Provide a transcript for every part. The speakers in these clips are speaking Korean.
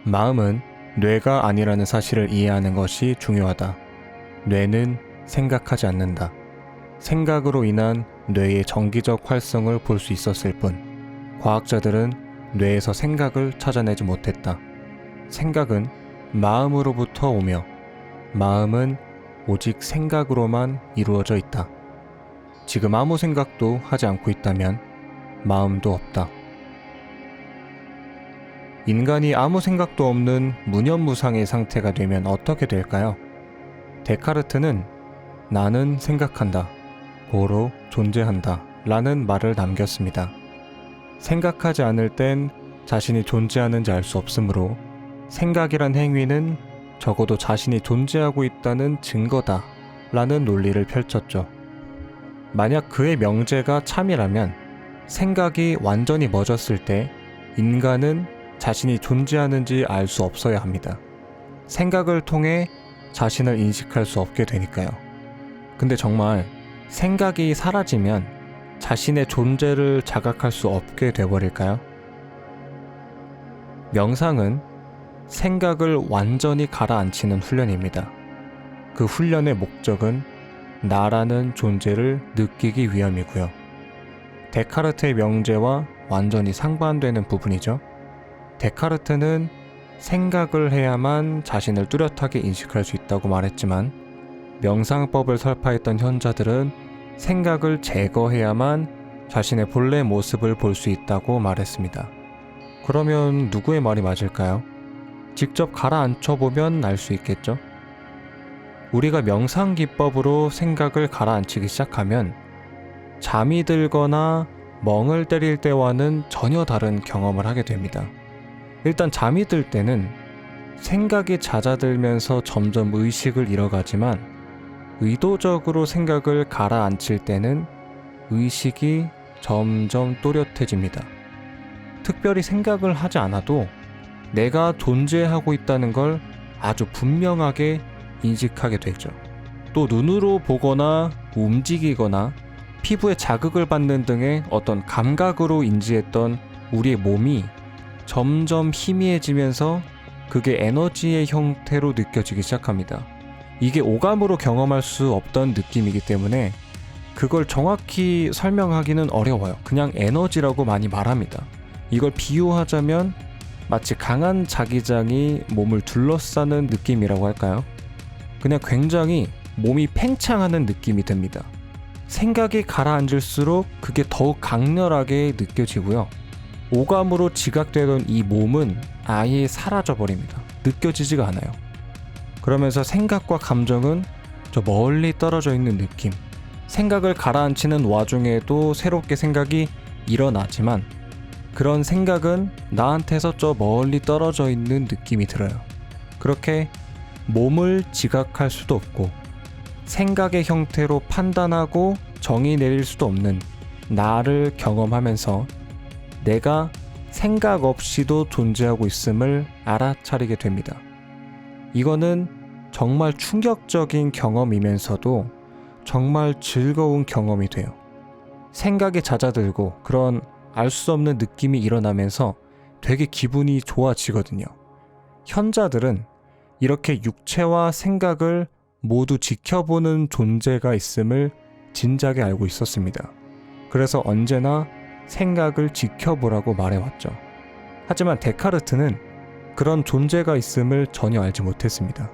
마음은 뇌가 아니라는 사실을 이해하는 것이 중요하다. 뇌는 생각하지 않는다. 생각으로 인한 뇌의 정기적 활성을 볼 수 있었을 뿐, 과학자들은 뇌에서 생각을 찾아내지 못했다. 생각은 마음으로부터 오며, 마음은 오직 생각으로만 이루어져 있다. 지금 아무 생각도 하지 않고 있다면 마음도 없다. 인간이 아무 생각도 없는 무념무상의 상태가 되면 어떻게 될까요? 데카르트는 나는 생각한다, 고로 존재한다 라는 말을 남겼습니다. 생각하지 않을 땐 자신이 존재하는지 알 수 없으므로 생각이란 행위는 적어도 자신이 존재하고 있다는 증거다 라는 논리를 펼쳤죠. 만약 그의 명제가 참이라면 생각이 완전히 멎었을 때 인간은 자신이 존재하는지 알 수 없어야 합니다. 생각을 통해 자신을 인식할 수 없게 되니까요. 근데 정말 생각이 사라지면 자신의 존재를 자각할 수 없게 돼버릴까요? 명상은 생각을 완전히 가라앉히는 훈련입니다. 그 훈련의 목적은 나라는 존재를 느끼기 위함이고요. 데카르트의 명제와 완전히 상반되는 부분이죠. 데카르트는 생각을 해야만 자신을 뚜렷하게 인식할 수 있다고 말했지만, 명상법을 설파했던 현자들은 생각을 제거해야만 자신의 본래 모습을 볼 수 있다고 말했습니다. 그러면 누구의 말이 맞을까요? 직접 가라앉혀보면 알 수 있겠죠? 우리가 명상 기법으로 생각을 가라앉히기 시작하면 잠이 들거나 멍을 때릴 때와는 전혀 다른 경험을 하게 됩니다. 일단 잠이 들 때는 생각이 잦아들면서 점점 의식을 잃어가지만, 의도적으로 생각을 가라앉힐 때는 의식이 점점 또렷해집니다. 특별히 생각을 하지 않아도 내가 존재하고 있다는 걸 아주 분명하게 인식하게 되죠. 또 눈으로 보거나 움직이거나 피부에 자극을 받는 등의 어떤 감각으로 인지했던 우리의 몸이 점점 희미해지면서 그게 에너지의 형태로 느껴지기 시작합니다. 이게 오감으로 경험할 수 없던 느낌이기 때문에 그걸 정확히 설명하기는 어려워요. 그냥 에너지라고 많이 말합니다. 이걸 비유하자면 마치 강한 자기장이 몸을 둘러싸는 느낌이라고 할까요? 그냥 굉장히 몸이 팽창하는 느낌이 듭니다. 생각이 가라앉을수록 그게 더욱 강렬하게 느껴지고요. 오감으로 지각되던 이 몸은 아예 사라져버립니다. 느껴지지가 않아요. 그러면서 생각과 감정은 저 멀리 떨어져 있는 느낌. 생각을 가라앉히는 와중에도 새롭게 생각이 일어나지만 그런 생각은 나한테서 저 멀리 떨어져 있는 느낌이 들어요. 그렇게 몸을 지각할 수도 없고 생각의 형태로 판단하고 정의 내릴 수도 없는 나를 경험하면서 내가 생각 없이도 존재하고 있음을 알아차리게 됩니다. 이거는 정말 충격적인 경험이면서도 정말 즐거운 경험이 돼요. 생각이 잦아들고 그런 알 수 없는 느낌이 일어나면서 되게 기분이 좋아지거든요. 현자들은 이렇게 육체와 생각을 모두 지켜보는 존재가 있음을 진작에 알고 있었습니다. 그래서 언제나 생각을 지켜보라고 말해왔죠. 하지만 데카르트는 그런 존재가 있음을 전혀 알지 못했습니다.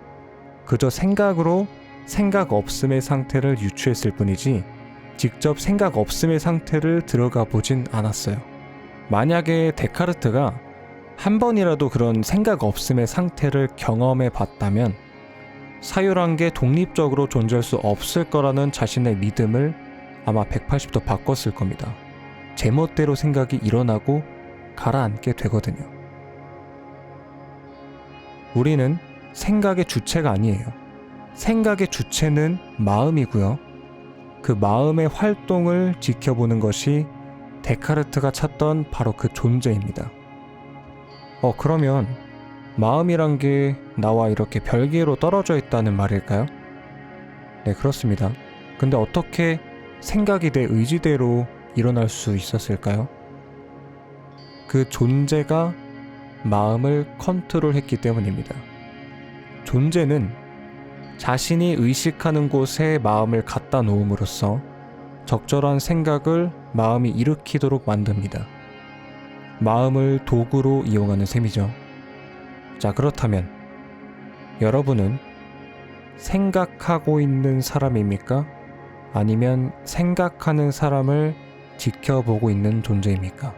그저 생각으로 생각 없음의 상태를 유추했을 뿐이지 직접 생각 없음의 상태를 들어가 보진 않았어요. 만약에 데카르트가 한 번이라도 그런 생각 없음의 상태를 경험해 봤다면 사유란 게 독립적으로 존재할 수 없을 거라는 자신의 믿음을 아마 180도 바꿨을 겁니다. 제멋대로 생각이 일어나고 가라앉게 되거든요. 우리는 생각의 주체가 아니에요. 생각의 주체는 마음이고요. 그 마음의 활동을 지켜보는 것이 데카르트가 찾던 바로 그 존재입니다. 그러면 마음이란 게 나와 이렇게 별개로 떨어져 있다는 말일까요? 네, 그렇습니다. 근데 어떻게 생각이 내 의지대로 일어날 수 있었을까요? 그 존재가 마음을 컨트롤했기 때문입니다. 존재는 자신이 의식하는 곳에 마음을 갖다 놓음으로써 적절한 생각을 마음이 일으키도록 만듭니다. 마음을 도구로 이용하는 셈이죠. 자, 그렇다면 여러분은 생각하고 있는 사람입니까? 아니면 생각하는 사람을 지켜보고 있는 존재입니까?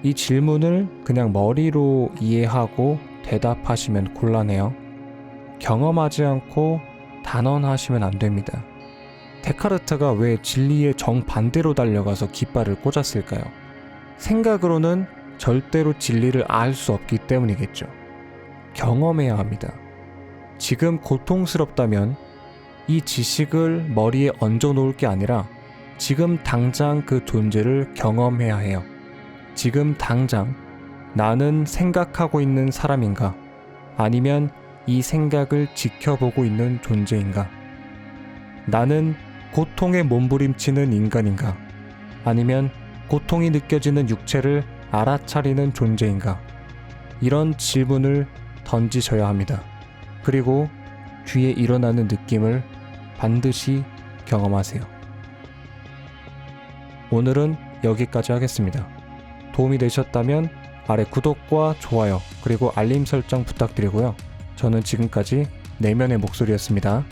이 질문을 그냥 머리로 이해하고 대답하시면 곤란해요. 경험하지 않고 단언하시면 안 됩니다. 데카르트가 왜 진리의 정반대로 달려가서 깃발을 꽂았을까요? 생각으로는 절대로 진리를 알 수 없기 때문이겠죠. 경험해야 합니다. 지금 고통스럽다면 이 지식을 머리에 얹어 놓을 게 아니라 지금 당장 그 존재를 경험해야 해요. 지금 당장 나는 생각하고 있는 사람인가? 아니면 이 생각을 지켜보고 있는 존재인가? 나는 고통에 몸부림치는 인간인가? 아니면 고통이 느껴지는 육체를 알아차리는 존재인가? 이런 질문을 던지셔야 합니다. 그리고 뒤에 일어나는 느낌을 반드시 경험하세요. 오늘은 여기까지 하겠습니다. 도움이 되셨다면 아래 구독과 좋아요 그리고 알림 설정 부탁드리고요. 저는 지금까지 내면의 목소리였습니다.